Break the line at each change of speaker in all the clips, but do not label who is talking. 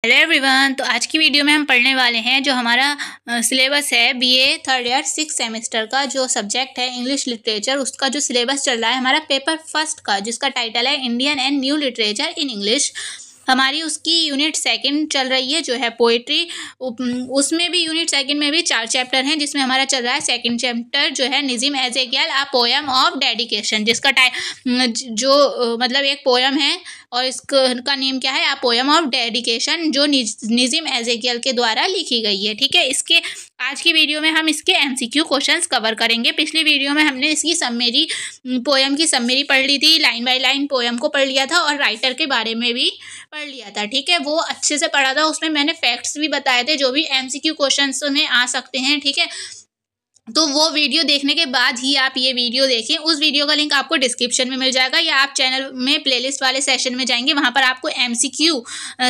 Hello everyone. तो आज की वीडियो में हम पढ़ने वाले हैं जो हमारा सिलेबस है बीए थर्ड ईयर 6 सेमेस्टर का जो सब्जेक्ट है इंग्लिश लिटरेचर, उसका जो सिलेबस चल रहा है हमारा पेपर फर्स्ट का, जिसका टाइटल है Indian and new literature in English. हमारी उसकी यूनिट सेकंड चल रही है जो है पोइट्री। उसमें भी यूनिट सेकंड में भी 4 चैप्टर हैं, जिसमें हमारा चल रहा है सेकंड चैप्टर जो है निज़िम एज़ेकियल अ पोएम ऑफ डेडिकेशन, जिसका मतलब एक पोएम है और इसका नेम क्या है, अ पोएम ऑफ डेडिकेशन, जो निज़िम एज़ेकियल के द्वारा लिखी गई है। ठीक है, इसके आज की वीडियो में हम इसके एमसीक्यू क्वेश्चंस कवर करेंगे। पिछली वीडियो में हमने इसकी समरी, पोएम की समरी पढ़ ली थी, लाइन बाय लाइन पोएम को पढ़ लिया था और राइटर के बारे में भी पढ़ लिया था। ठीक है, वो अच्छे से पढ़ा था, उसमें मैंने फैक्ट्स भी बताए थे जो भी एमसीक्यू क्वेश्चंस में आ सकते हैं। ठीक है, तो वो वीडियो देखने के बाद ही आप ये वीडियो देखें। उस वीडियो का लिंक आपको डिस्क्रिप्शन में मिल जाएगा, या आप चैनल में प्लेलिस्ट वाले सेशन में जाएंगे, वहाँ पर आपको एमसीक्यू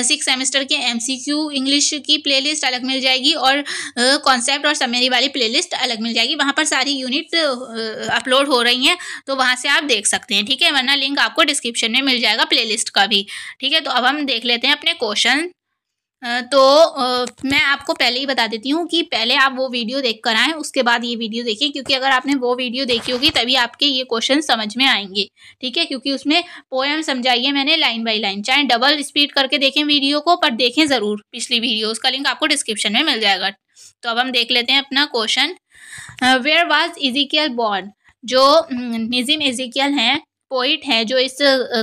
6 सेमेस्टर के एमसीक्यू इंग्लिश की प्लेलिस्ट अलग मिल जाएगी और कॉन्सेप्ट और समरी वाली प्लेलिस्ट अलग मिल जाएगी। वहाँ पर सारी यूनिट अपलोड हो रही हैं, तो वहाँ से आप देख सकते हैं। ठीक है, वरना लिंक आपको डिस्क्रिप्शन में मिल जाएगा प्लेलिस्ट का भी। ठीक है, तो अब हम देख लेते हैं अपने क्वेश्चन। मैं आपको पहले ही बता देती हूँ कि पहले आप वो वीडियो देख कर आएँ, उसके बाद ये वीडियो देखें, क्योंकि अगर आपने वो वीडियो देखी होगी तभी आपके ये क्वेश्चन समझ में आएंगे। ठीक है, क्योंकि उसमें पोएम समझाई है मैंने लाइन बाय लाइन। चाहे डबल स्पीड करके देखें वीडियो को, पर देखें ज़रूर पिछली वीडियो, उसका लिंक आपको डिस्क्रिप्शन में मिल जाएगा। तो अब हम देख लेते हैं अपना question. Where was Ezekiel born? जो निज़िम एज़ेकियल हैं, पोइट है जो इस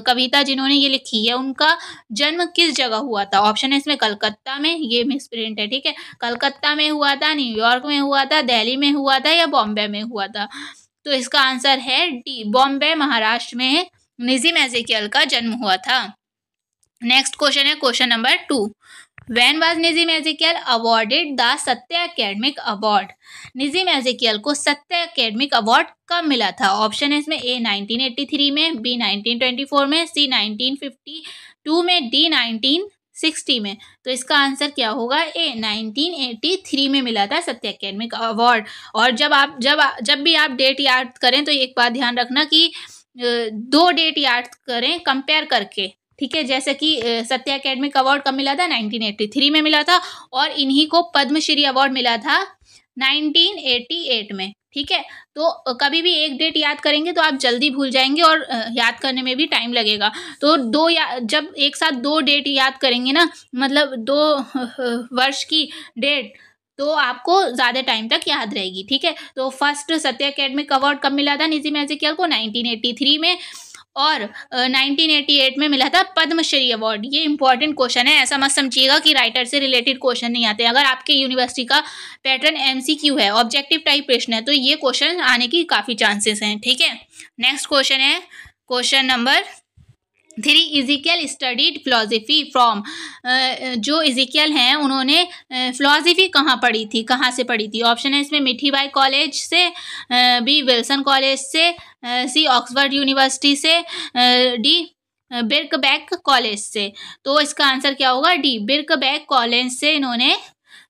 कविता जिन्होंने ये लिखी है, उनका जन्म किस जगह हुआ था? ऑप्शन है इसमें कलकत्ता में, ये मिस प्रिंट है। ठीक है, कलकत्ता में हुआ था, न्यूयॉर्क में हुआ था, दिल्ली में हुआ था, या बॉम्बे में हुआ था? तो इसका आंसर है डी, बॉम्बे महाराष्ट्र में निज़िम एज़ेकियल का जन्म हुआ था। नेक्स्ट क्वेश्चन है question number 2। When was Nissim एज़ेकियल awarded the सत्य एकेडमिक अवार्ड? निज़िम एज़ेकियल को सत्य एकेडमिक अवार्ड कब मिला था? ऑप्शन है इसमें ए 1983 में, बी 1924 में, सी 1952 में, डी 1960 में। तो इसका आंसर क्या होगा? ए 1983 में मिला था सत्य एकेडमिक अवार्ड। और जब भी आप डेट याद करें तो एक बात ध्यान रखना कि 2 डेट याद करें कंपेयर करके। ठीक है, जैसे कि सत्य एकेडमिक अवार्ड कब मिला था? 1983 में मिला था, और इन्हीं को पद्मश्री अवार्ड मिला था 1988 में। ठीक है, तो कभी भी एक डेट याद करेंगे तो आप जल्दी भूल जाएंगे और याद करने में भी टाइम लगेगा। तो जब एक साथ 2 डेट याद करेंगे ना, मतलब 2 वर्ष की डेट, तो आपको ज़्यादा टाइम तक याद रहेगी। ठीक है, तो फर्स्ट सत्य एकेडमिक अवार्ड कब मिला था निज़िम एज़ेकियल को? 1983 में, और 1988 में मिला था पद्मश्री अवार्ड। ये इंपॉर्टेंट क्वेश्चन है, ऐसा मत समझिएगा कि राइटर से रिलेटेड क्वेश्चन नहीं आते। अगर आपके यूनिवर्सिटी का पैटर्न एमसीक्यू है, ऑब्जेक्टिव टाइप प्रश्न है, तो ये क्वेश्चन आने की काफ़ी चांसेस हैं। ठीक है, नेक्स्ट क्वेश्चन है question number 3। Ezekiel studied philosophy from? जो एज़ेकियल हैं उन्होंने फिलॉसफी कहाँ पढ़ी थी, कहाँ से पढ़ी थी? ऑप्शन है इसमें मिठीबाई कॉलेज से, बी विल्सन कॉलेज से, सी ऑक्सफोर्ड यूनिवर्सिटी से, डी बिर्कबैक कॉलेज से। तो इसका आंसर क्या होगा? डी, बिर्कबैक कॉलेज से इन्होंने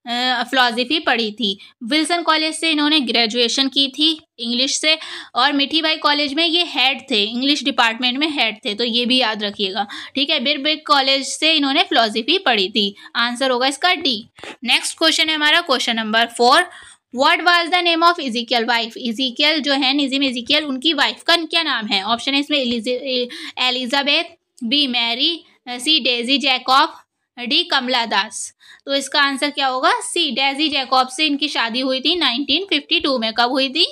फिलॉसफी पढ़ी थी। विल्सन कॉलेज से इन्होंने ग्रेजुएशन की थी इंग्लिश से, और मिठीबाई कॉलेज में ये हेड थे, इंग्लिश डिपार्टमेंट में हेड थे, तो ये भी याद रखिएगा। ठीक है, बिर्कबैक कॉलेज से इन्होंने फिलॉसफी पढ़ी थी। आंसर होगा इसका डी। नेक्स्ट क्वेश्चन है हमारा question number 4। What was the name of Ezekiel wife? Ezekiel जो है निज़िम एज़ेकियल, उनकी वाइफ का क्या नाम है? ऑप्शन है इसमें Elizabeth, B Mary, C Daisy Jacob, D Kamala Das. तो इसका आंसर क्या होगा? सी, डेजी जैकब से इनकी शादी हुई थी 1952 में। कब हुई थी?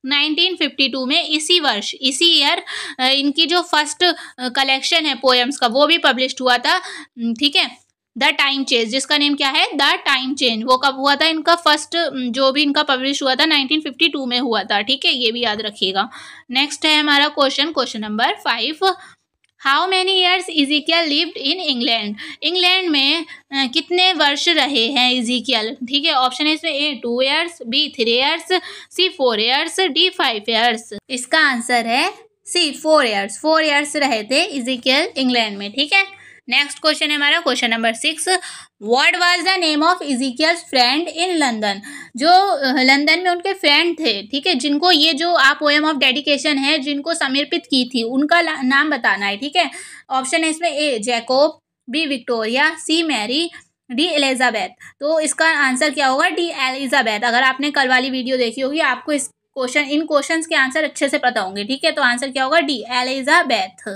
1952 में। इसी वर्ष, इसी ईयर इनकी जो फर्स्ट कलेक्शन है पोएम्स का, वो भी पब्लिश हुआ था। ठीक है, द टाइम चेंज, जिसका नेम क्या है? The time change. वो कब हुआ था? इनका फर्स्ट जो भी इनका पब्लिश हुआ था 1952 में हुआ था। ठीक है, ये भी याद रखिएगा। नेक्स्ट है हमारा question number 5। How many years Ezekiel lived in England? England में कितने वर्ष रहे हैं एज़ेकियल? ठीक है, ऑप्शन है इसमें A 2 years, B 3 years, C 4 years, D 5 years. इसका आंसर है सी, 4 ईयर्स। 4 ईयर्स रहे थे एज़ेकियल इंग्लैंड में। ठीक है, नेक्स्ट क्वेश्चन है हमारा question number 6। What was the name of Ezekiel's friend in London? जो लंदन में उनके फ्रेंड थे, ठीक है, जिनको ये जो आप पोएम ऑफ डेडिकेशन है जिनको समर्पित की थी, उनका नाम बताना है। ठीक है, ऑप्शन है इसमें ए जैकोब, बी विक्टोरिया, सी मैरी, डी एलिजाबेथ। तो इसका आंसर क्या होगा? D Elizabeth. अगर आपने कल वाली वीडियो देखी होगी आपको इस इन क्वेश्चंस के आंसर अच्छे से पता होंगे। ठीक है, तो आंसर क्या होगा? D Elizabeth.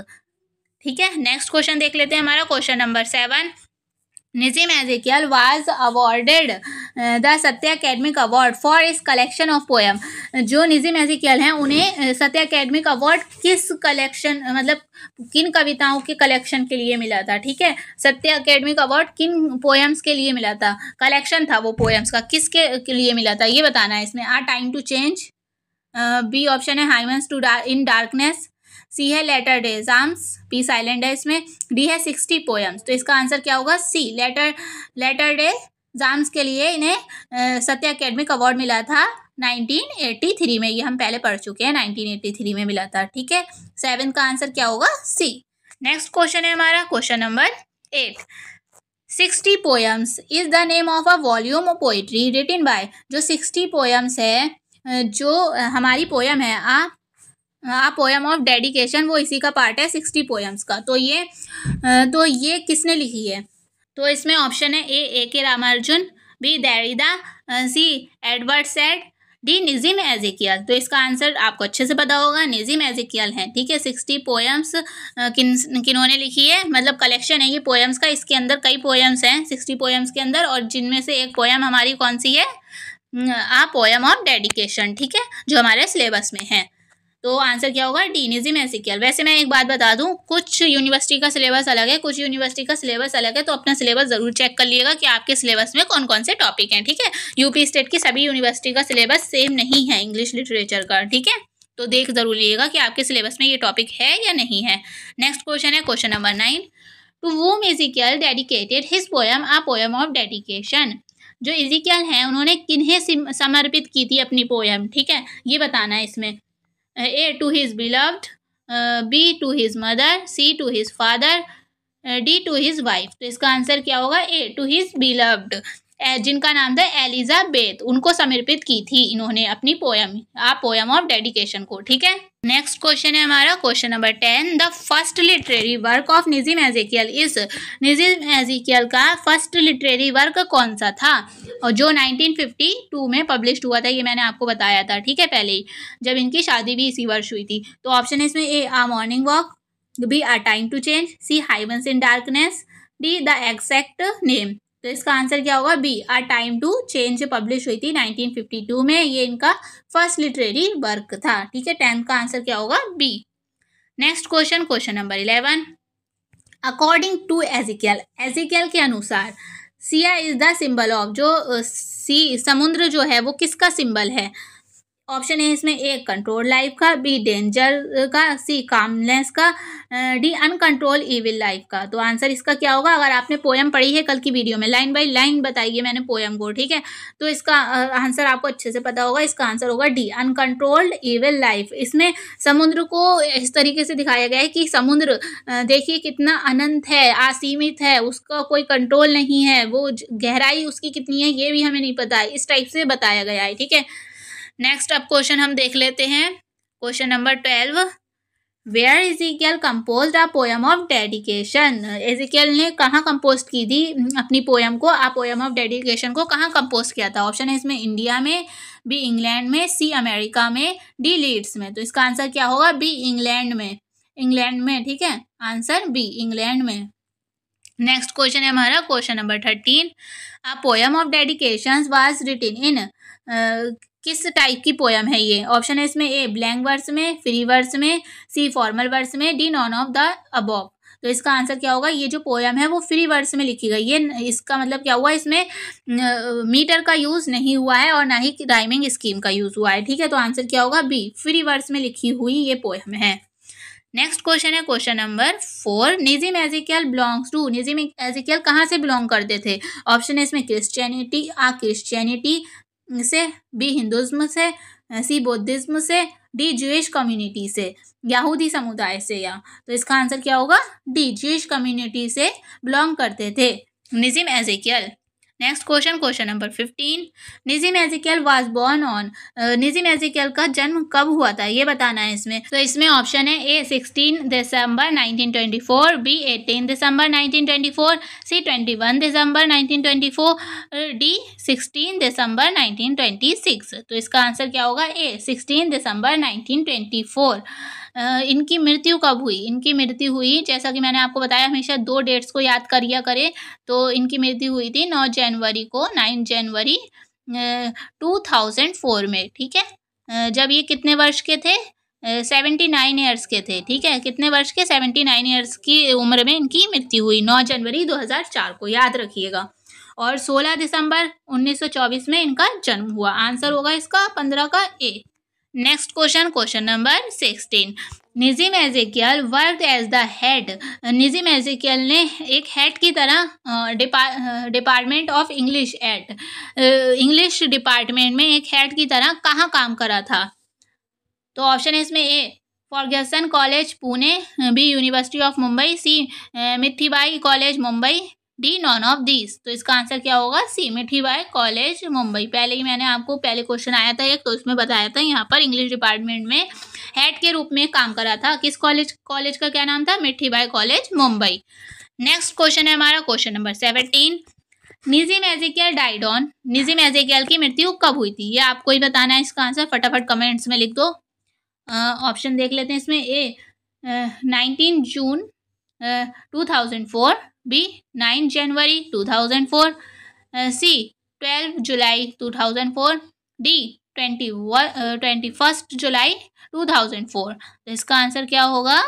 ठीक है, नेक्स्ट क्वेश्चन देख लेते हैं। हमारा question number 7, Nizim Ezekiel was awarded the सत्य अकेडमिक अवार्ड फॉर इस कलेक्शन ऑफ पोएम। जो निजिम एजिकियल हैं उन्हें सत्य अकेडमिक अवार्ड किस कलेक्शन मतलब किन कविताओं के कलेक्शन के लिए मिला था? ठीक है, सत्य अकेडमिक अवार्ड किन पोएम्स के लिए मिला था? कलेक्शन था वो पोएम्स का, किसके लिए मिला था ये बताना है इसमें। A time to change, B option है hymns to in darkness, C है latter day exams, P silent है इसमें, डी है 60 पोएम्स। तो इसका आंसर क्या होगा? सी लेटर डे एग्जाम्स के लिए इन्हें सत्य अकेडमिक अवार्ड मिला था 1983 में। ये हम पहले पढ़ चुके हैं, 1983 में मिला था। ठीक है, 7 का आंसर क्या होगा? सी। नेक्स्ट क्वेश्चन है हमारा question number 8, 60 poems is the name of a volume of poetry written by. जो 60 पोएम्स है, जो हमारी पोएम है आ पोएम ऑफ डेडिकेशन, वो इसी का पार्ट है 60 पोएम्स का। तो ये किसने लिखी है? तो इसमें ऑप्शन है A K Ramanujan, B Derrida, C Edward Said, D Nissim Ezekiel. तो इसका आंसर आपको अच्छे से पता होगा, निजिम एजिकियल है। ठीक है, 60 पोएम्स किन्होंने लिखी है, मतलब कलेक्शन है ये पोएम्स का। इसके अंदर कई पोएम्स हैं 60 पोएम्स के अंदर, और जिनमें से एक पोएम हमारी कौन सी है? A poem of dedication. ठीक है, जो हमारे सिलेबस में है। तो आंसर क्या होगा? डी निजिम एजिकियल। वैसे मैं एक बात बता दूं, कुछ यूनिवर्सिटी का सिलेबस अलग है, कुछ यूनिवर्सिटी का सिलेबस अलग है, तो अपना सिलेबस जरूर चेक कर लिएगा कि आपके सिलेबस में कौन कौन से टॉपिक हैं। ठीक है, यूपी स्टेट की सभी यूनिवर्सिटी का सिलेबस सेम नहीं है इंग्लिश लिटरेचर का। ठीक है, तो देख जरूर लीजिएगा कि आपके सिलेबस में ये टॉपिक है या नहीं है। नेक्स्ट क्वेश्चन है question number 9, to whom Ezekiel dedicated his poem a poem of dedication. जो एजिकियल हैं उन्होंने किन्हें समर्पित की थी अपनी पोएम? ठीक है, ये बताना है इसमें। A to his beloved, B to his mother, C to his father, D to his wife। तो इसका आंसर क्या होगा? A to his beloved, जिनका नाम था एलिजाबेथ, उनको समर्पित की थी इन्होंने अपनी poem a poem of dedication को। ठीक है, नेक्स्ट क्वेश्चन है हमारा question number 10, the first literary work of Nissim Ezekiel is. Nissim Ezekiel का फर्स्ट लिटरेरी वर्क कौन सा था और जो 1952 में पब्लिश हुआ था? ये मैंने आपको बताया था, ठीक है, पहले ही, जब इनकी शादी भी इसी वर्ष हुई थी। तो ऑप्शन है इसमें A a morning walk, B a time to change, C hymns in darkness, D the exact name. तो इसका आंसर क्या होगा? B a time to change publish हुई थी 1952 में। ये इनका फर्स्ट लिटरेरी वर्क था। ठीक है, 10 का आंसर क्या होगा? B. Next question, question number 11, according to Ezekiel, Ezekiel के अनुसार sea is the symbol of. जो सी समुद्र जो है वो किसका सिंबल है? ऑप्शन है इसमें ए कंट्रोल लाइफ का, बी डेंजर का, सी कामनेस का, डी अनकंट्रोल इविल लाइफ का। तो आंसर इसका क्या होगा? अगर आपने पोएम पढ़ी है कल की वीडियो में, लाइन बाय लाइन बताइए मैंने पोएम को। ठीक है, तो इसका आंसर आपको अच्छे से पता होगा। इसका आंसर होगा डी अनकंट्रोल्ड इविल लाइफ। इसमें समुद्र को इस तरीके से दिखाया गया है कि समुद्र देखिए कितना अनंत है, असीमित है, उसका कोई कंट्रोल नहीं है, वो गहराई उसकी कितनी है ये भी हमें नहीं पता है, इस टाइप से बताया गया है। ठीक है, नेक्स्ट अब क्वेश्चन हम देख लेते हैं question number 12, where Ezekiel composed a poem of dedication. Ezekiel ने कहाँ कंपोज की थी अपनी पोएम को? आ पोएम ऑफ डेडिकेशन को कहाँ कंपोज किया था? ऑप्शन है इसमें इंडिया में, बी इंग्लैंड में, सी अमेरिका में, डी लीड्स में। तो इसका आंसर क्या होगा? बी इंग्लैंड में, इंग्लैंड में। ठीक है, आंसर बी इंग्लैंड में। नेक्स्ट क्वेश्चन है हमारा question number 13, a poem of dedication was written in. किस टाइप की पोएम है ये? ऑप्शन है इसमें ए ब्लैंक वर्स में, फ्री वर्स में, सी फॉर्मल वर्स में, D none of the above. तो इसका आंसर क्या होगा? ये जो पोएम है वो फ्री वर्स में लिखी गई है। इसका मतलब क्या हुआ? इसमें मीटर का यूज नहीं हुआ है और ना ही राइमिंग स्कीम का यूज हुआ है। ठीक है, तो आंसर क्या होगा? बी फ्री वर्स में लिखी हुई ये पोएम है। नेक्स्ट क्वेश्चन है क्वेश्चन नंबर 4, निजिम एजिकियल बिलोंग्स टू। निजिम एजिकियल कहाँ से बिलोंग करते थे? ऑप्शन है इसमें क्रिश्चियनिटी, क्रिश्चियनिटी से, बी हिंदुज्म से, सी बौद्धिज्म से, डी ज्यूइश कम्युनिटी से, यहूदी समुदाय से। या तो इसका आंसर क्या होगा? डी ज्यूइश कम्युनिटी से बिलोंग करते थे Nissim Ezekiel. Next question number 15, Nissim Ezekiel was born on, Nissim Ezekiel का जन्म कब हुआ था ये बताना है इसमें। तो इसमें ऑप्शन है ए 16 दिसंबर 1924, बी 18 दिसंबर 1924, सी 21 दिसंबर 1924, डी 16 दिसंबर 1926। तो इसका आंसर क्या होगा, ए 16 दिसंबर 1924। इनकी मृत्यु कब हुई, इनकी मृत्यु हुई, जैसा कि मैंने आपको बताया हमेशा 2 डेट्स को याद करिया करें। तो इनकी मृत्यु हुई थी 9 जनवरी को, 9 जनवरी 2004 में, ठीक है। जब ये कितने वर्ष के थे, 79 ईयर्स के थे, ठीक है। कितने वर्ष के, 79 ईयर्स की उम्र में इनकी मृत्यु हुई 9 जनवरी 2004 को, याद रखिएगा। और 16 दिसंबर 1924 में इनका जन्म हुआ। आंसर होगा इसका 15 का A. Next question number 16, Nissim Ezekiel worked as the head, Nissim Ezekiel ने एक हेड की तरह department of English at, English department में एक हेड की तरह कहाँ काम करा था। तो ऑप्शन है इसमें A Fergusson college Pune, B university of Mumbai, C Mithibai college Mumbai, D none of these. तो इसका आंसर क्या होगा, सी मिठीबाई कॉलेज मुंबई। पहले ही मैंने आपको पहले क्वेश्चन आया था एक, तो उसमें बताया था यहाँ पर इंग्लिश डिपार्टमेंट में हेड के रूप में काम करा था। किस कॉलेज का क्या नाम था, Mithibai college Mumbai. Next question है हमारा question number 17, Nissim एज़ेकियल died on, Nissim एज़ेकियल की मृत्यु कब हुई थी, ये आपको ही बताना है। इसका आंसर फटाफट कमेंट्स में लिख दो। ऑप्शन देख लेते हैं इसमें, ए 19 जून 2004, बी 9 जनवरी 2004, सी 12 जुलाई 2004, डी 21 जुलाई 2004। तो इसका आंसर क्या होगा,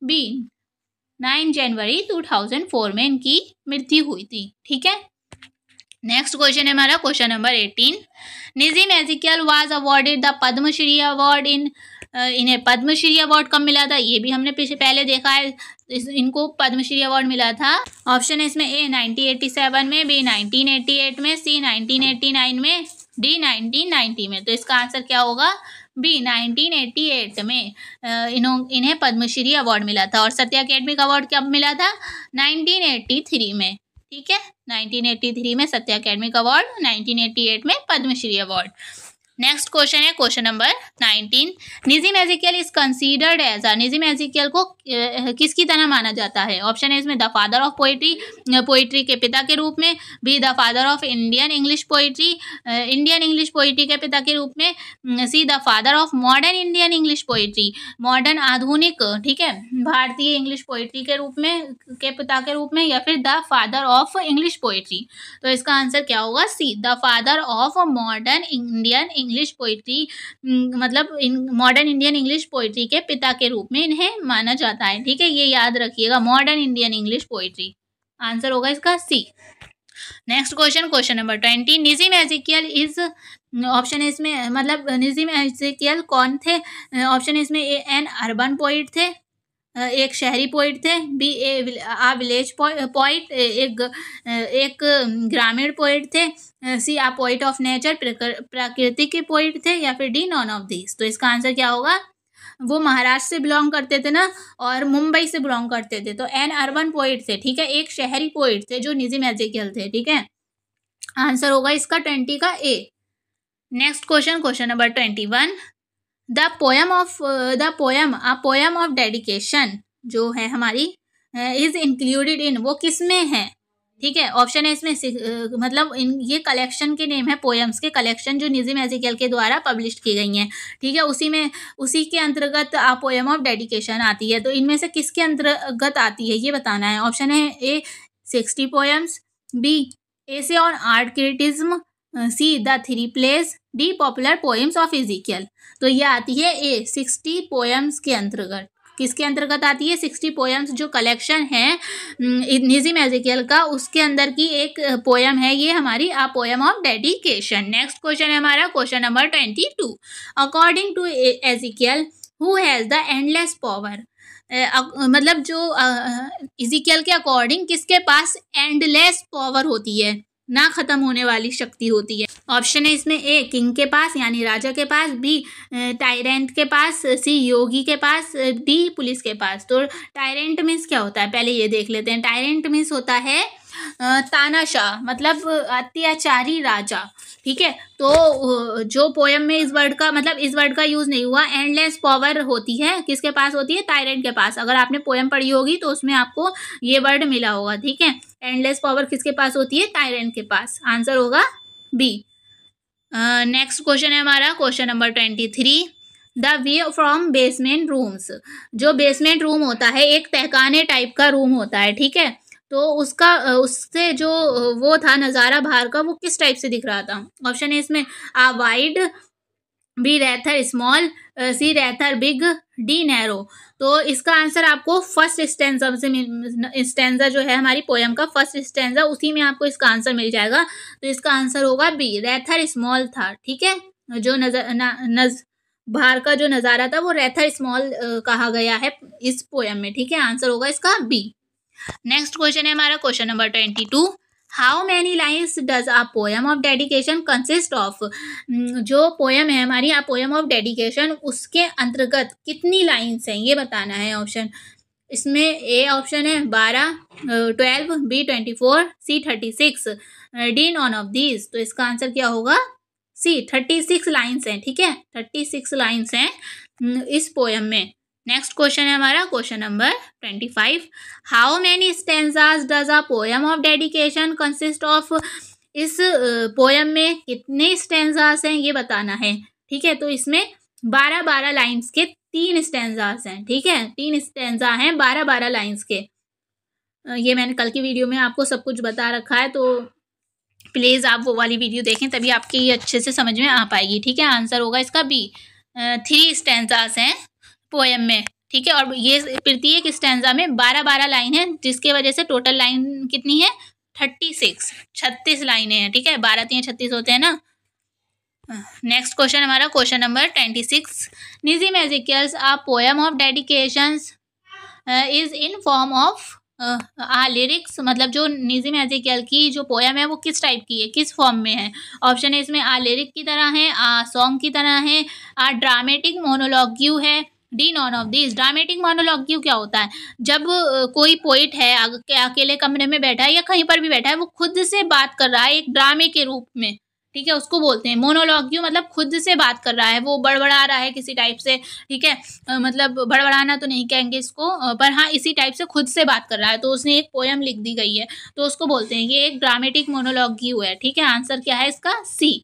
बी 9 जनवरी 2004 में इनकी मृत्यु हुई थी, ठीक है। नेक्स्ट क्वेश्चन है हमारा question number 18, Nissim Ezekiel was awarded the Padma Shri award in, इन्हें पद्मश्री अवार्ड कब मिला था, ये भी हमने पहले देखा है। इनको पद्मश्री अवार्ड मिला था। ऑप्शन है इसमें ए 1987 में, बी 1988 में, सी 1989 में, डी 1990 में। तो इसका आंसर क्या होगा, बी 1988 में इन्हें पद्मश्री अवार्ड मिला था। और सत्य अकेडमिक अवार्ड कब मिला था, 1983 में, ठीक है। 1983 में सत्य अकेडमिक अवार्ड, 1988 में पद्मश्री अवार्ड। नेक्स्ट क्वेश्चन है question number 19, Nissim Ezekiel is considered as, Nissim Ezekiel को किसकी तरह माना जाता है। ऑप्शन है इसमें the father of poetry, poetry के पिता के रूप में, B the father of Indian English poetry, Indian English poetry के पिता के रूप में, C the father of modern Indian English poetry, modern आधुनिक, ठीक है, भारतीय इंग्लिश पोइट्री के रूप में, के पिता के रूप में, या फिर the father of English poetry. तो इसका आंसर क्या होगा, सी the father of modern Indian English poetry, मतलब मॉडर्न इंडियन इंग्लिश पोइट्री के पिता के रूप में इन्हें माना जाता है, ठीक है। ये याद रखिएगा, modern Indian English poetry. Answer होगा इसका C. Next question number 20, Nissim Ezekiel is, option है इसमें, मतलब निज़िम एज़ेकियल कौन थे। ऑप्शन है इसमें ए एन अर्बन पोइट थे, एक शहरी पोइट थे, बी ए विलेज पोइट, एक ग्रामीण पोइट थे, सी आ पोइट ऑफ नेचर, प्रकृति के पोइट थे, या फिर डी नॉन ऑफ दिस। तो इसका आंसर क्या होगा, वो महाराष्ट्र से बिलोंग करते थे ना, और मुंबई से बिलोंग करते थे, तो एन अर्बन पोइट थे, ठीक है। एक शहरी पोइट थे जो निज़िम एज़ेकियल थे, ठीक है। आंसर होगा इसका 20 का A. Next question number 21, the poem of dedication जो है हमारी, इज इंक्लूडेड इन, वो किस में है, ठीक है। ऑप्शन है इसमें, मतलब ये कलेक्शन के नेम है, पोएम्स के कलेक्शन जो निज़िम एज़ेकियल के द्वारा पब्लिश की गई हैं, ठीक है। उसी के अंतर्गत आ पोएम ऑफ डेडिकेशन आती है। तो इनमें से किसके अंतर्गत आती है ये बताना है। ऑप्शन है A 60 poems, B essay on art criticism, C the 3 place, D popular poems of Ezekiel. तो ये आती है ए 60 पोएम्स के अंतर्गत। किसके अंतर्गत आती है, 60 पोएम्स जो कलेक्शन है निज़िम एज़ेकियल का, उसके अंदर की एक पोएम है ये हमारी a poem of dedication. Next question है हमारा question number 22, according to Ezekiel who has the endless power, मतलब जो एज़ेकियल के अकॉर्डिंग किसके पास एंडलेस पावर होती है, ना खत्म होने वाली शक्ति होती है। ऑप्शन है इसमें ए किंग के पास यानी राजा के पास, बी टायरेंट के पास, सी योगी के पास, डी पुलिस के पास। तो टायरेंट मीन्स क्या होता है पहले ये देख लेते हैं। टायरेंट मीन्स होता है तानाशाह मतलब अत्याचारी राजा, ठीक है। तो जो पोयम में इस वर्ड का मतलब इस वर्ड का यूज नहीं हुआ। एंडलेस पावर होती है किसके पास होती है? टायरेंट के पास। अगर आपने पोयम पढ़ी होगी तो उसमें आपको ये वर्ड मिला होगा, ठीक है। एंडलेस पावर किसके पास होती है? टायरेंट के पास। आंसर होगा बी। नेक्स्ट क्वेश्चन है हमारा question number 23। The way from basement rooms. जो बेसमेंट रूम होता है एक तहखाने टाइप का रूम होता है, ठीक है। तो उससे जो वो था नज़ारा बाहर का, वो किस टाइप से दिख रहा था? ऑप्शन है इसमें आ वाइड, बी रेथर स्मॉल, सी रेथर बिग, डी नैरो। तो इसका आंसर आपको फर्स्ट स्टैंजा से स्टैंजा जो है हमारी पोयम का फर्स्ट स्टैंजा, उसी में आपको इसका आंसर मिल जाएगा। तो इसका आंसर होगा बी, रेथर स्मॉल था, ठीक है। जो बाहर का जो नज़ारा था वो रेथर स्मॉल कहा गया है इस पोयम में, ठीक है। आंसर होगा इसका बी। नेक्स्ट क्वेश्चन है हमारा question number 22। How many lines does a poem of dedication consist of. जो पोयम है हमारी आ पोयम ऑफ डेडिकेशन, उसके अंतर्गत कितनी लाइन्स हैं ये बताना है। ऑप्शन इसमें ए ऑप्शन है 12, 12, B 24, C 36, D none of these. तो इसका आंसर क्या होगा? सी 36 लाइन्स हैं, ठीक है। 36 लाइन्स हैं इस पोयम में। नेक्स्ट क्वेश्चन है हमारा question number 25। How many stanzas does a poem of dedication consist of. इस पोयम में कितने स्टेंजास हैं ये बताना है, ठीक है। तो इसमें 12-12 लाइन्स के 3 स्टेंजास हैं, ठीक है। 3 स्टेंजा हैं 12-12 लाइन्स के। ये मैंने कल की वीडियो में आपको सब कुछ बता रखा है, तो प्लीज़ आप वो वाली वीडियो देखें तभी आपके ये अच्छे से समझ में आ पाएगी, ठीक है। आंसर होगा इसका बी। 3 स्टेंजास हैं पोयम में, ठीक है। और ये प्रत्येक स्टेंजा में 12-12 लाइन है, जिसके वजह से टोटल लाइन कितनी है? 36 लाइनें हैं, ठीक है। 12 × 36 होते हैं ना। नेक्स्ट क्वेश्चन हमारा question number 26। Nissim Ezekiel's a poem of dedications is in form of lyrics. मतलब जो निज़िम एज़ेकियल की जो पोयम है वो किस टाइप की है, किस फॉर्म में है? ऑप्शन है इसमें आ लिरिक की तरह है, आ सॉन्ग की तरह है, आ ड्रामेटिक मोनोलॉग्यू है, D none of this. Dramatic monologue क्या होता है? जब कोई पोइट है अकेले कमरे में बैठा है या कहीं पर भी बैठा है, वो खुद से बात कर रहा है एक ड्रामे के रूप में, ठीक है, उसको बोलते हैं मोनोलॉग्यू। मतलब खुद से बात कर रहा है, वो बड़बड़ा रहा है किसी टाइप से, ठीक है। मतलब बड़बड़ाना तो नहीं कहेंगे इसको, पर हाँ इसी टाइप से खुद से बात कर रहा है, तो उसने एक पोयम लिख दी गई है, तो उसको बोलते हैं ये एक ड्रामेटिक मोनोलॉग्यू है, ठीक है। आंसर क्या है इसका? सी।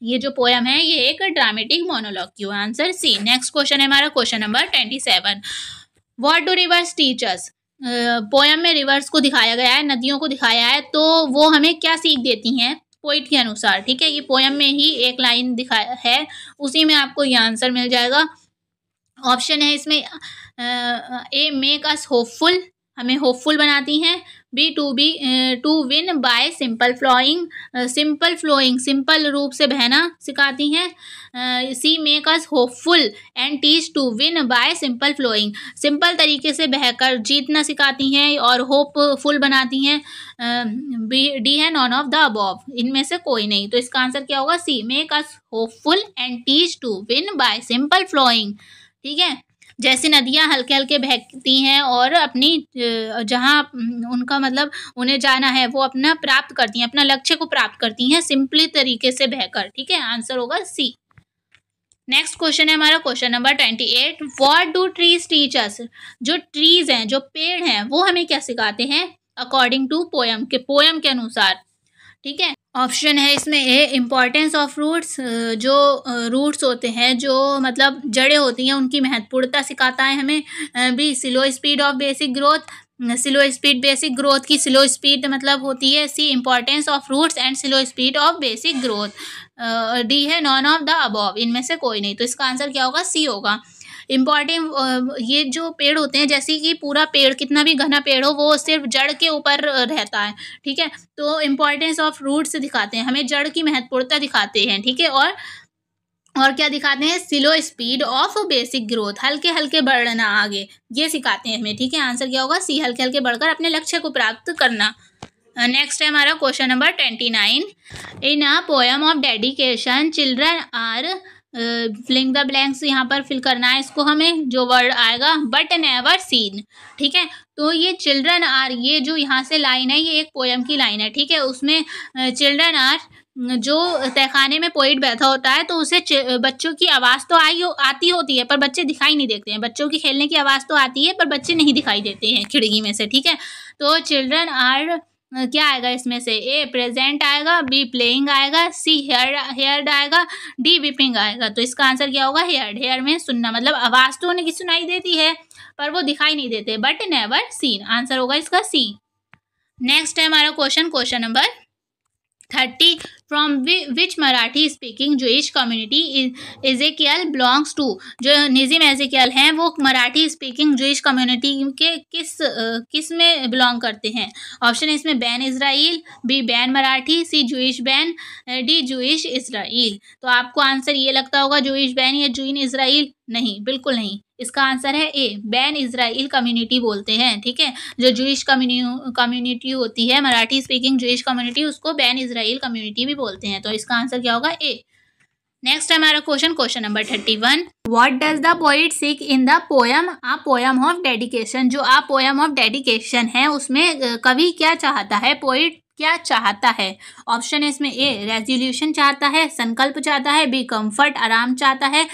ये जो पोयम है ये एक ड्रामेटिक मोनोलॉग्यू है। Answer C. नेक्स्ट क्वेश्चन है हमारा question number 27। What do reverse teach us. Poem में रिवर्स को दिखाया गया है, नदियों को दिखाया है, तो वो हमें क्या सीख देती हैं पोइट के अनुसार, ठीक है। ये पोयम में ही एक लाइन दिखाया है, उसी में आपको ये आंसर मिल जाएगा। ऑप्शन है इसमें ए मेक अस होपफुल, हमें होपफुल बनाती हैं। B to win by simple flowing, simple flowing simple रूप से बहना सिखाती हैं। C make us hopeful and teach to win by simple flowing, simple तरीके से बहकर जीतना सिखाती हैं और होपफुल बनाती हैं। डी है नॉन ऑफ द अबव, इनमें से कोई नहीं। तो इसका आंसर क्या होगा? C make us hopeful and teach to win by simple flowing, ठीक है। जैसे नदियाँ हल्के हल्के बहती हैं और अपनी जहाँ उनका मतलब उन्हें जाना है वो अपना प्राप्त करती हैं, अपना लक्ष्य को प्राप्त करती हैं सिंपली तरीके से बहकर, ठीक है। आंसर होगा सी। नेक्स्ट क्वेश्चन है हमारा question number 28। What do trees teach us. जो ट्रीज हैं, जो पेड़ हैं, वो हमें क्या सिखाते हैं अकॉर्डिंग टू पोयम के अनुसार, ठीक है। ऑप्शन है इसमें ए इम्पॉर्टेंस ऑफ रूट्स, जो रूट्स होते हैं, जो मतलब जड़ें होती हैं, उनकी महत्वपूर्णता सिखाता है हमें। B slow speed of basic growth, slow speed basic growth की स्लो स्पीड मतलब होती है। C importance of roots and slow speed of basic growth. D है नॉन ऑफ द अबव, इनमें से कोई नहीं। तो इसका आंसर क्या होगा? सी होगा। इम्पॉर्टेंट ये जो पेड़ होते हैं, जैसे कि पूरा पेड़ कितना भी घना पेड़ हो वो सिर्फ जड़ के ऊपर रहता है, ठीक है। तो इम्पॉर्टेंस ऑफ रूट्स दिखाते हैं हमें, जड़ की महत्वपूर्णता दिखाते हैं, ठीक है। और क्या दिखाते हैं? Slow speed of basic growth, हल्के हल्के बढ़ना आगे, ये सिखाते हैं हमें, ठीक है। आंसर क्या होगा? सी, हल्के हल्के बढ़कर अपने लक्ष्य को प्राप्त करना। नेक्स्ट है हमारा question number 29। In a poem of dedication children are filling the blanks यहाँ पर फिल करना है इसको हमें, जो वर्ड आएगा बट नेवर सीन, ठीक है। तो ये चिल्ड्रन आर, ये जो यहाँ से लाइन है ये एक पोयम की लाइन है, ठीक है। उसमें चिल्ड्रन आर, जो तहखाने में पोइट बैठा होता है तो उसे बच्चों की आवाज़ तो आती होती है पर बच्चे दिखाई नहीं देते हैं। बच्चों की खेलने की आवाज़ तो आती है पर बच्चे नहीं दिखाई देते हैं खिड़की में से, ठीक है। तो चिल्ड्रन आर क्या आएगा इसमें से, ए प्रेजेंट आएगा, बी प्लेइंग आएगा, सी हेयर्ड आएगा, डी विपिंग आएगा। तो इसका आंसर क्या होगा, हेयर्ड। हेयर में सुनना, मतलब आवाज़ तो उन्हें की सुनाई देती है पर वो दिखाई नहीं देते, बट नेवर सीन। आंसर होगा इसका सी। नेक्स्ट है हमारा question number 30, from which Marathi speaking Jewish community Ezekiel belongs to. जो निज़िम एजेकियल हैं वो मराठी स्पीकिंग जूइश कम्युनिटी के किस में बिलोंग करते हैं। ऑप्शन है इसमें Bene Israel, B Bene Marathi, C Jewish Bene, D Jewish Israel. तो आपको आंसर ये लगता होगा जूइश बैन या जूइन इज़राइल, नहीं, बिल्कुल नहीं। इसका आंसर है ए, बैन इज़राइल कम्युनिटी बोलते हैं, ठीक है। जो जूइश कम्युनिटी होती है, मराठी स्पीकिंग जूइश कम्युनिटी, उसको बैन इज़राइल कम्युनिटी भी बोलते हैं। तो इसका आंसर क्या होगा, ए। नेक्स्ट है हमारा question number 31, what does the poet seek in the poem a poem of dedication. जो आ पोयम ऑफ डेडिकेशन है उसमें कवि क्या चाहता है, पोइट क्या चाहता है। ऑप्शन है इसमें ए रेजोल्यूशन चाहता है, संकल्प चाहता है, बी कंफर्ट आराम चाहता है,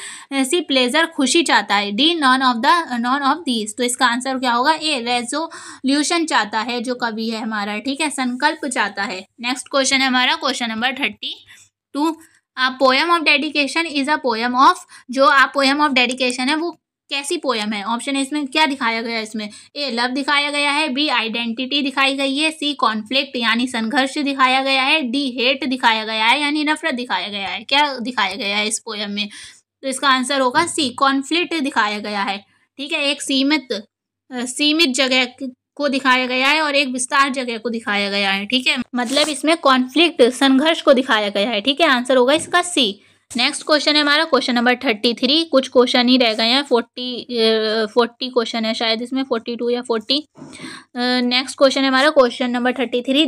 सी प्लेजर खुशी चाहता है, डी नॉन ऑफ दीज। तो इसका आंसर क्या होगा, ए रेजोल्यूशन चाहता है जो कवि है हमारा, ठीक है, संकल्प चाहता है। नेक्स्ट क्वेश्चन है हमारा question number 32, a poem of dedication is a poem of. जो आ पोयम ऑफ डेडिकेशन है वो कैसी पोयम है। ऑप्शन है इसमें क्या दिखाया गया है, इसमें ए लव दिखाया गया है, बी आइडेंटिटी दिखाई गई है, सी कॉन्फ्लिक्ट यानी संघर्ष दिखाया गया है, डी हेट दिखाया गया है यानी नफरत दिखाया गया है। क्या दिखाया गया है इस पोयम में, तो इसका आंसर होगा सी, कॉन्फ्लिक्ट दिखाया गया है, ठीक है। एक सीमित जगह को दिखाया गया है और एक विस्तार जगह को दिखाया गया है, ठीक है। मतलब इसमें कॉन्फ्लिक्ट संघर्ष को दिखाया गया है, ठीक है। आंसर होगा इसका सी। नेक्स्ट क्वेश्चन है हमारा क्वेश्चन नंबर 33, कुछ क्वेश्चन ही रह गए हैं, 40 क्वेश्चन है शायद इसमें, 42 या 40। नेक्स्ट क्वेश्चन है हमारा question number 33,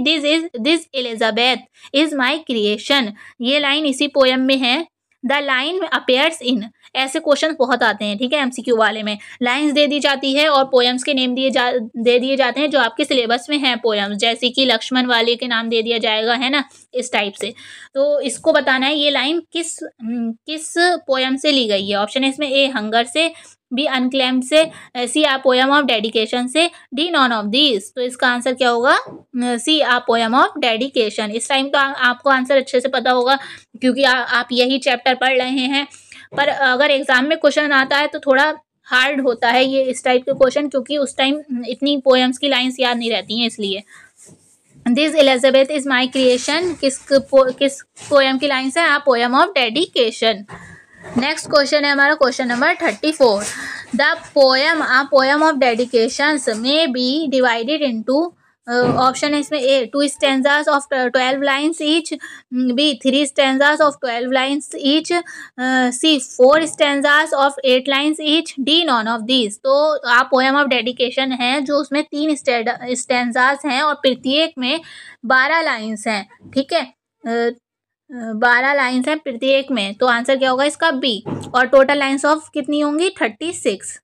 this Elizabeth is my creation. ये लाइन इसी पोयम में है। द लाइन अपेयर्स इन, ऐसे क्वेश्चन बहुत आते हैं, ठीक है, एमसीक्यू वाले में। लाइंस दे दी जाती है और पोएम्स के नेम दे दिए जाते हैं जो आपके सिलेबस में हैं पोएम्स, जैसे कि लक्ष्मण वाले के नाम दे दिया जाएगा, है ना, इस टाइप से। तो इसको बताना है ये लाइन किस पोएम से ली गई है। ऑप्शन है इसमें ए हंगर से, बी अनक्लेम्ड से, सी आ पोएम ऑफ डेडिकेशन से, डी नॉन ऑफ दीज। तो इसका आंसर क्या होगा, सी आ पोएम ऑफ डेडिकेशन। इस टाइम तो आपको आंसर अच्छे से पता होगा क्योंकि आप यही चैप्टर पढ़ रहे हैं, पर अगर एग्जाम में क्वेश्चन आता है तो थोड़ा हार्ड होता है ये इस टाइप के क्वेश्चन, क्योंकि उस टाइम इतनी पोएम्स की लाइंस याद नहीं रहती हैं, इसलिए। This Elizabeth is my creation किस पोएम की लाइंस है, a poem of dedication. Next question है हमारा question number 34, the poem a poem of dedication में बी डिवाइडेड इनटू। ऑप्शन है इसमें A 2 stanzas of 12 lines each, B 3 stanzas of 12 lines each, C 4 stanzas of 8 lines each, D none of these. तो आप poem of dedication है जो उसमें 3 stanzas हैं और प्रत्येक में 12 लाइन्स हैं, ठीक है, 12 लाइन्स हैं प्रत्येक में। तो आंसर क्या होगा इसका बी, और टोटल लाइन्स ऑफ कितनी होंगी 36,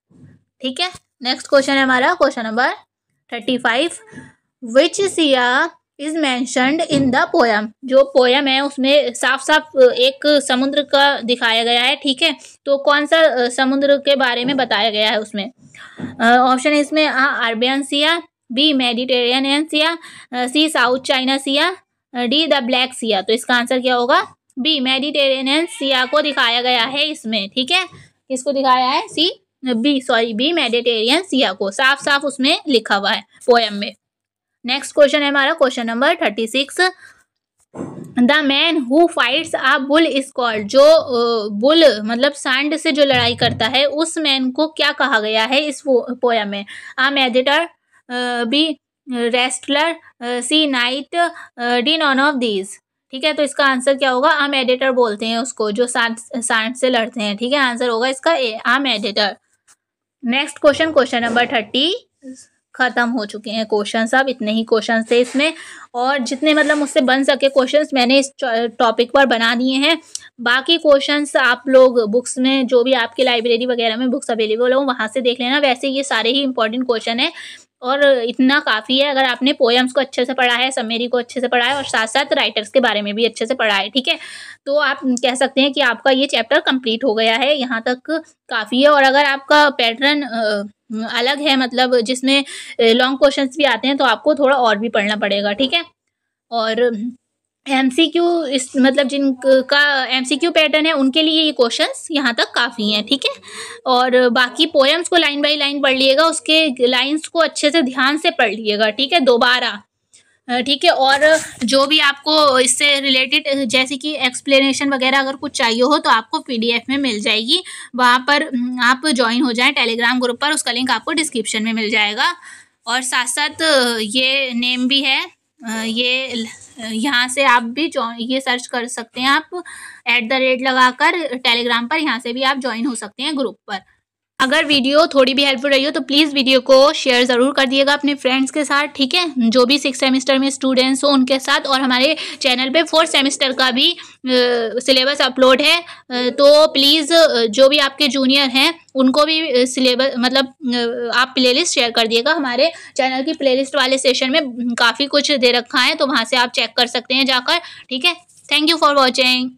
ठीक है। नेक्स्ट क्वेश्चन है हमारा question number 35, which Siya is mentioned in the poem. जो पोयम है उसमें साफ साफ एक समुद्र का दिखाया गया है, ठीक है, तो कौन सा समुद्र के बारे में बताया गया है उसमें। ऑप्शन है इसमें Arabian sea, B Mediterranean sea, C South China sea, D the Black sea. तो इसका आंसर क्या होगा, बी मेडिटेरेनियन सिया को दिखाया गया है इसमें, ठीक है। किसको दिखाया है, बी मेडिटेरियन सिया को साफ साफ उसमें लिखा हुआ है पोयम में। नेक्स्ट क्वेश्चन है हमारा question number 36, the man who fights a bull is called. जो बुल मतलब सांड से जो लड़ाई करता है उस मैन को क्या कहा गया है इस पोयम में। आ मैजिटर, B wrestler, C knight, D none of these, ठीक है। तो इसका आंसर क्या होगा, आम एडिटर बोलते हैं उसको जो सांड से लड़ते हैं, ठीक है। आंसर होगा इसका ए, आम एडिटर। नेक्स्ट क्वेश्चन नंबर ख़त्म हो चुके हैं क्वेश्चंस। अब इतने ही क्वेश्चंस थे इसमें, और जितने मतलब मुझसे बन सके क्वेश्चंस मैंने इस टॉपिक पर बना दिए हैं। बाकी क्वेश्चंस आप लोग बुक्स में, जो भी आपकी लाइब्रेरी वगैरह में बुक्स अवेलेबल हो वहाँ से देख लेना। वैसे ये सारे ही इंपॉर्टेंट क्वेश्चन है और इतना काफ़ी है अगर आपने पोएम्स को अच्छे से पढ़ा है, समरी को अच्छे से पढ़ा है और साथ साथ राइटर्स के बारे में भी अच्छे से पढ़ा है, ठीक है। तो आप कह सकते हैं कि आपका ये चैप्टर कंप्लीट हो गया है, यहाँ तक काफ़ी है। और अगर आपका पैटर्न अलग है, मतलब जिसमें लॉन्ग क्वेश्चंस भी आते हैं, तो आपको थोड़ा और भी पढ़ना पड़ेगा, ठीक है। और एमसीक्यू इस मतलब जिनका एमसीक्यू पैटर्न है उनके लिए ये क्वेश्चंस यहाँ तक काफ़ी हैं, ठीक है। और बाकी पोएम्स को लाइन बाय लाइन पढ़ लिएगा, उसके लाइंस को अच्छे से ध्यान से पढ़ लिएगा, ठीक है, दोबारा, ठीक है। और जो भी आपको इससे रिलेटेड जैसे कि एक्सप्लेनेशन वगैरह अगर कुछ चाहिए हो तो आपको पीडीएफ में मिल जाएगी, वहाँ पर आप ज्वाइन हो जाएं टेलीग्राम ग्रुप पर, उसका लिंक आपको डिस्क्रिप्शन में मिल जाएगा। और साथ साथ ये नेम भी है, ये यहाँ से आप भी ये सर्च कर सकते हैं, आप @ लगाकर टेलीग्राम पर, यहाँ से भी आप ज्वाइन हो सकते हैं ग्रुप पर। अगर वीडियो थोड़ी भी हेल्पफुल रही हो तो प्लीज़ वीडियो को शेयर ज़रूर कर दिएगा अपने फ्रेंड्स के साथ, ठीक है, जो भी 6th सेमेस्टर में स्टूडेंट्स हो उनके साथ। और हमारे चैनल पे 4th सेमेस्टर का भी सिलेबस अपलोड है, तो प्लीज़ जो भी आपके जूनियर हैं उनको भी सिलेबस मतलब आप प्लेलिस्ट शेयर कर दिएगा। हमारे चैनल की प्लेलिस्ट वाले सेशन में काफ़ी कुछ दे रखा है, तो वहाँ से आप चेक कर सकते हैं जाकर, ठीक है। Thank you for watching.